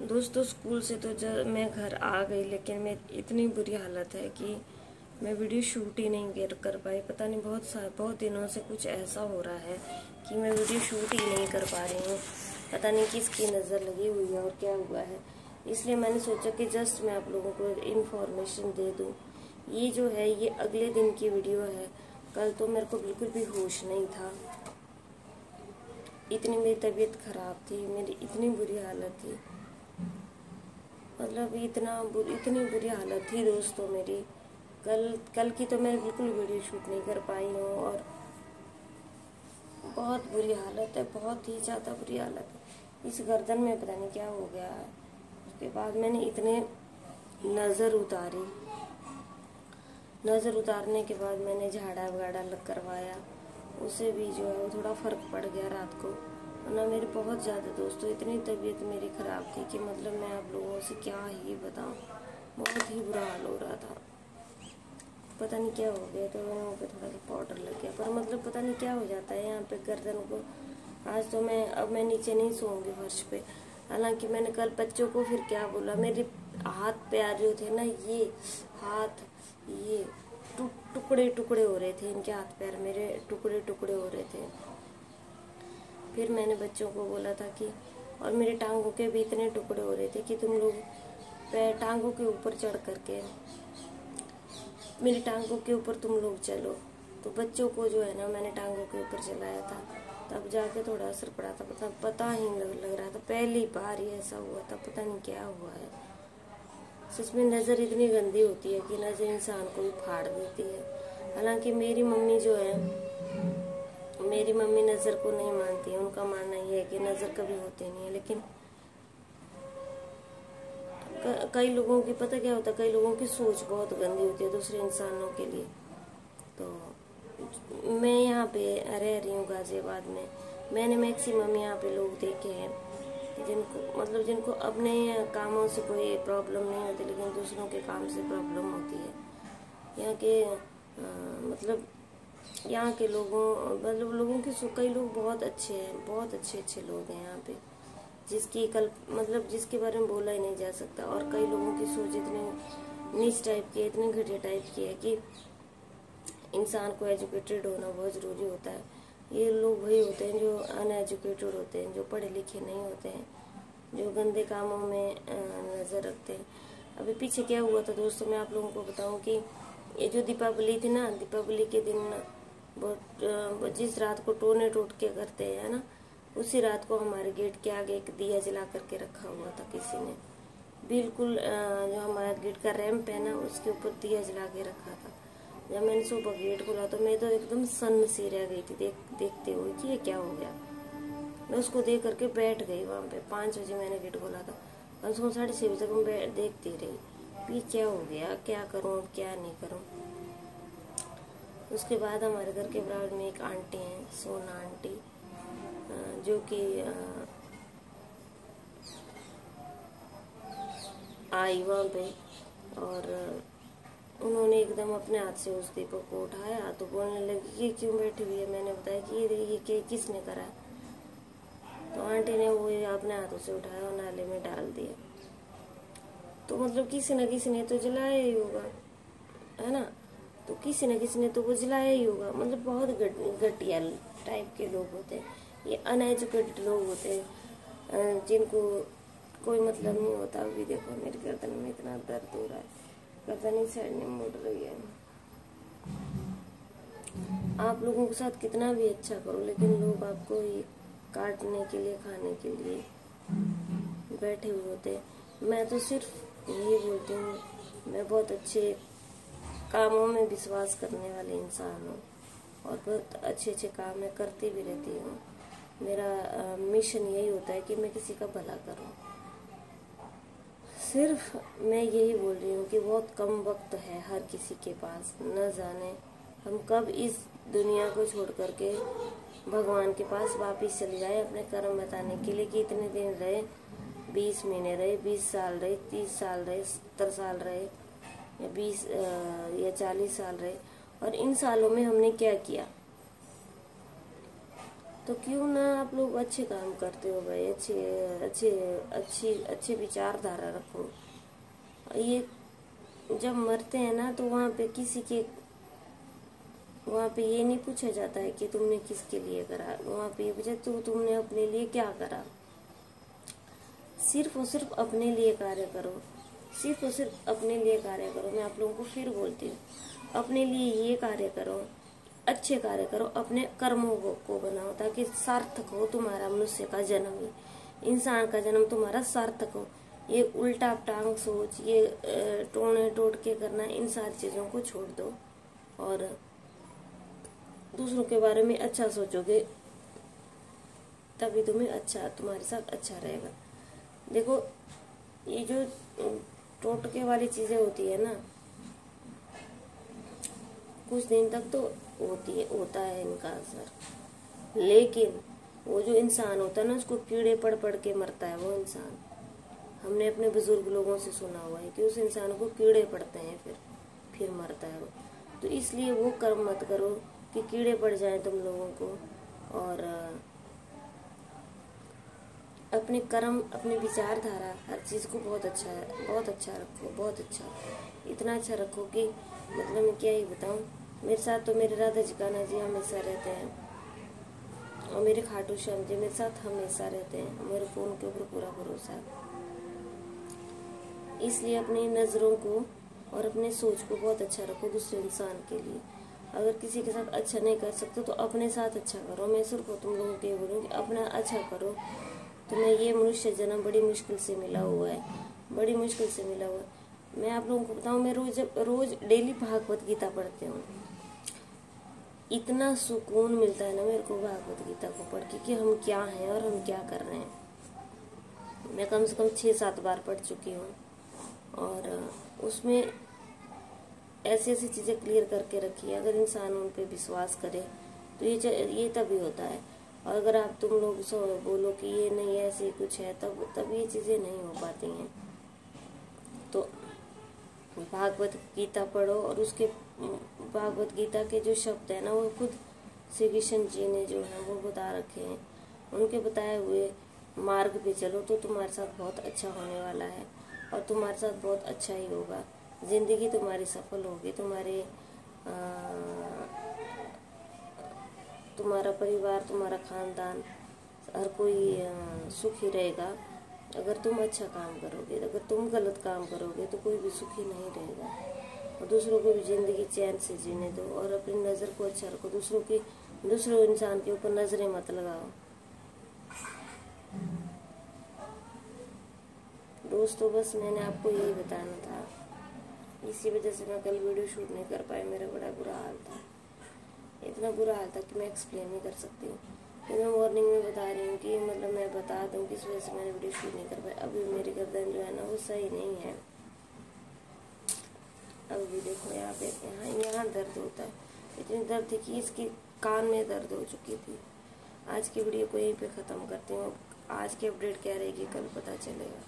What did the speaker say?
दोस्तों स्कूल से तो जब मैं घर आ गई, लेकिन मैं इतनी बुरी हालत है कि मैं वीडियो शूट ही नहीं कर पाई। पता नहीं बहुत दिनों से कुछ ऐसा हो रहा है कि मैं वीडियो शूट ही नहीं कर पा रही हूँ। पता नहीं किसकी नज़र लगी हुई है और क्या हुआ है। इसलिए मैंने सोचा कि जस्ट मैं आप लोगों को इन्फॉर्मेशन दे दूँ। ये जो है ये अगले दिन की वीडियो है। कल तो मेरे को बिल्कुल भी होश नहीं था, इतनी मेरी तबीयत खराब थी, मेरी इतनी बुरी हालत थी, मतलब इतनी बुरी हालत थी दोस्तों मेरी। कल की तो मैं बिल्कुल वीडियो शूट नहीं कर पाई हूँ और बहुत बुरी हालत है, बहुत ही ज़्यादा बुरी हालत है। इस गर्दन में पता नहीं क्या हो गया है। उसके बाद मैंने इतने नज़र उतारने के बाद मैंने झाड़ा वगाड़ा करवाया, उससे भी जो है वो थोड़ा फ़र्क पड़ गया रात को। वरना मेरी बहुत ज़्यादा दोस्तों इतनी तबीयत मेरी ख़राब थी कि मतलब मैं आप लोगों से क्या ही बताऊं, बहुत ही बुरा हाल हो रहा था। पता नहीं क्या हो गया, तो वहाँ पे थोड़ा सा पाउडर लग गया, पर मतलब पता नहीं क्या हो जाता है यहाँ पे गर्दन को। आज तो अब मैं नीचे नहीं सोऊंगी फर्श पे। हालांकि मैंने कल बच्चों को फिर क्या बोला, मेरे हाथ पैर जो थे ना, ये हाथ ये टुकड़े टुकड़े हो रहे थे, इनके हाथ पैर मेरे टुकड़े टुकड़े हो रहे थे। फिर मैंने बच्चों को बोला था कि, और मेरे टांगों के भी इतने टुकड़े हो रहे थे कि तुम लोग पैर टांगों के ऊपर चढ़ करके मेरी टांगों के ऊपर तुम लोग चलो। तो बच्चों को जो है ना मैंने टांगों के ऊपर चलाया था, तब जाके थोड़ा असर पड़ा था। पता ही लग रहा था, पहली बार ही ऐसा हुआ था। पता नहीं क्या हुआ है। सच में नज़र इतनी गंदी होती है कि नज़र इंसान को भी फाड़ देती है। हालांकि मेरी मम्मी नज़र को नहीं मानती है। उनका मानना ये है कि नज़र कभी होती नहीं है, लेकिन कई लोगों की पता क्या होता है, कई लोगों की सोच बहुत गंदी होती है दूसरे इंसानों के लिए। तो मैं यहाँ पे रह रही हूँ गाजियाबाद में। मैंने मैक्सिमम यहाँ पे लोग देखे हैं जिनको अपने कामों से कोई प्रॉब्लम नहीं होती, लेकिन दूसरों के काम से प्रॉब्लम होती है। यहाँ के यहाँ के लोगों की कई लोग बहुत अच्छे हैं, बहुत अच्छे लोग हैं यहाँ पे, जिसके बारे में बोला ही नहीं जा सकता। और कई लोगों की सोच इतनी नीच टाइप की है, इतनी घटिया टाइप की है कि इंसान को एजुकेटेड होना बहुत ज़रूरी होता है। ये लोग वही होते हैं जो अनएजुकेटेड होते हैं, जो पढ़े लिखे नहीं होते हैं, जो गंदे कामों में नज़र रखते हैं। अभी पीछे क्या हुआ था दोस्तों, मैं आप लोगों को बताऊं कि ये जो दीपावली थी ना, दीपावली के दिन जिस रात को टोने टोटके करते हैं ना, उसी रात को हमारे गेट के आगे एक दिया जला करके रखा हुआ था किसी ने। बिल्कुल जो हमारा गेट का रैंप है ना, उसके ऊपर दिया जला के रखा था। जब मैंने सुबह गेट खोला तो मैं तो एकदम सन्न सी रह गई थी देखते हुए कि ये क्या हो गया। मैं उसको देख करके बैठ गई वहाँ पे। 5 बजे मैंने गेट खोला था, कम से कम 6:30 बजे तक मैं देखती रही कि क्या हो गया, क्या करूँ अब, क्या नहीं करूँ। उसके बाद हमारे घर के बराबर में एक आंटी हैं, सोना आंटी, जो कि आई वहाँ पे, और उन्होंने एकदम अपने हाथ से उस दीपक को उठाया तो बोलने लगी कि क्यों बैठी हुई है। मैंने बताया कि ये किसने करा। तो आंटी ने वो अपने हाथों से उठाया और नाले में डाल दिया। तो मतलब किसी न किसी ने तो जलाया ही होगा, है ना। तो किसी न किसी ने तो वो जलाया ही होगा। मतलब बहुत घटिया टाइप के लोग होते हैं, ये अनएजुकेटेड लोग होते हैं, जिनको कोई मतलब नहीं होता। अभी देखो मेरी गर्दन में इतना दर्द हो रहा है, गर्दन इस साइड में मुड़ रही है। आप लोगों के साथ कितना भी अच्छा करो, लेकिन लोग आपको ये काटने के लिए, खाने के लिए बैठे हुए होते हैं। मैं तो सिर्फ यही बोलती हूँ, मैं बहुत अच्छे कामों में विश्वास करने वाले इंसान हूँ और बहुत अच्छे काम मैं करती भी रहती हूँ। मेरा मिशन यही होता है कि मैं किसी का भला करूँ। सिर्फ मैं यही बोल रही हूँ कि बहुत कम वक्त है हर किसी के पास। न जाने हम कब इस दुनिया को छोड़ करके भगवान के पास वापिस चले जाए अपने कर्म बताने के लिए, कि इतने दिन रहे, 20 महीने रहे, 20 साल रहे, 30 साल रहे, 70 साल रहे, या 20 या 40 साल रहे, और इन सालों में हमने क्या किया। तो क्यों ना आप लोग अच्छे काम करते हो भाई, अच्छे विचारधारा रखो। ये जब मरते हैं ना तो वहाँ पे ये नहीं पूछा जाता है कि तुमने किसके लिए करा, वहाँ पे ये पूछा तुमने अपने लिए क्या करा। सिर्फ और सिर्फ अपने लिए कार्य करो, सिर्फ और सिर्फ अपने लिए कार्य करो। मैं आप लोगों को फिर बोलती हूँ, अपने लिए ये कार्य करो, अच्छे कार्य करो, अपने कर्मों को बनाओ ताकि सार्थक हो तुम्हारा मनुष्य का जन्म, ही इंसान का जन्म तुम्हारा सार्थक हो। ये उल्टा टांग सोच, ये टोने टोटके करना, इन सारी चीजों को छोड़ दो और दूसरों के बारे में अच्छा सोचोगे तभी तुम्हारे साथ अच्छा रहेगा। देखो ये जो टोटके वाली चीजें होती है ना, कुछ दिन तक तो होता है इनका असर, लेकिन वो जो इंसान होता है ना उसको कीड़े पड़ के मरता है वो इंसान। हमने अपने बुजुर्ग लोगों से सुना हुआ है कि उस इंसान को कीड़े पड़ते हैं, फिर मरता है वो। तो इसलिए वो कर्म मत करो कि कीड़े पड़ जाए तुम लोगों को, और अपने कर्म, अपनी विचारधारा, हर चीज़ को बहुत अच्छा रखो, बहुत अच्छा, इतना अच्छा रखो कि मतलब मैं क्या ही बताऊँ। मेरे साथ तो मेरे राधा जी कान्हा जी हमेशा रहते हैं और मेरे खाटू श्याम जी मेरे साथ हमेशा रहते हैं। मेरे को उनके ऊपर पूरा भरोसा है। इसलिए अपनी नज़रों को और अपने सोच को बहुत अच्छा रखो दूसरे इंसान के लिए। अगर किसी के साथ अच्छा नहीं कर सकते तो अपने साथ अच्छा करो। मैं सिर्फ तुम लोगों के बोलूँ कि अपना अच्छा करो। तुम्हें ये मनुष्य जन्म बड़ी मुश्किल से मिला हुआ है, बड़ी मुश्किल से मिला हुआ है। मैं आप लोगों को बताऊँ, मैं रोज डेली भागवत गीता पढ़ती हूँ। इतना सुकून मिलता है ना मेरे को भागवत गीता को पढ़ के कि हम क्या हैं और हम क्या कर रहे हैं। मैं कम से कम 6-7 बार पढ़ चुकी हूँ और उसमें ऐसी ऐसी चीज़ें क्लियर करके रखी है। अगर इंसान उन पे विश्वास करे तो ये तभी होता है। और अगर आप तुम लोग बोलो कि ये नहीं ऐसे कुछ है, तब ये चीज़ें नहीं हो पाती हैं। तो भागवत गीता पढ़ो और उसके भागवत गीता के जो शब्द है ना वो खुद श्री कृष्ण जी ने जो है वो बता रखे हैं। उनके बताए हुए मार्ग पे चलो तो तुम्हारे साथ बहुत अच्छा होने वाला है और तुम्हारे साथ बहुत अच्छा ही होगा। जिंदगी तुम्हारी सफल होगी, तुम्हारा परिवार, तुम्हारा खानदान, हर कोई सुखी रहेगा अगर तुम अच्छा काम करोगे। अगर तुम गलत काम करोगे तो कोई भी सुखी नहीं रहेगा। और दूसरों को भी जिंदगी चैन से जीने दो और अपनी नज़र को अच्छा रखो। दूसरों इंसान के ऊपर नजरें मत लगाओ। दोस्तों बस मैंने आपको यही बताना था। इसी वजह से मैं कल वीडियो शूट नहीं कर पाई। मेरा बड़ा बुरा हाल था, इतना बुरा हाल था कि मैं एक्सप्लेन नहीं कर सकती हूँ। फिर मैं मॉर्निंग में बता रही हूँ कि मतलब मैं बता दूँ किस वजह से मैंने वीडियो शूट नहीं कर पाई। अभी मेरी गर्दन जो है ना वो सही नहीं है। अब भी देखो यहाँ पे यहाँ दर्द होता है, इतनी दर्द थी कि इसके कान में दर्द हो चुकी थी। आज की वीडियो को यहीं पे ख़त्म करती हूँ। आज की अपडेट क्या रहेगी कल पता चलेगा।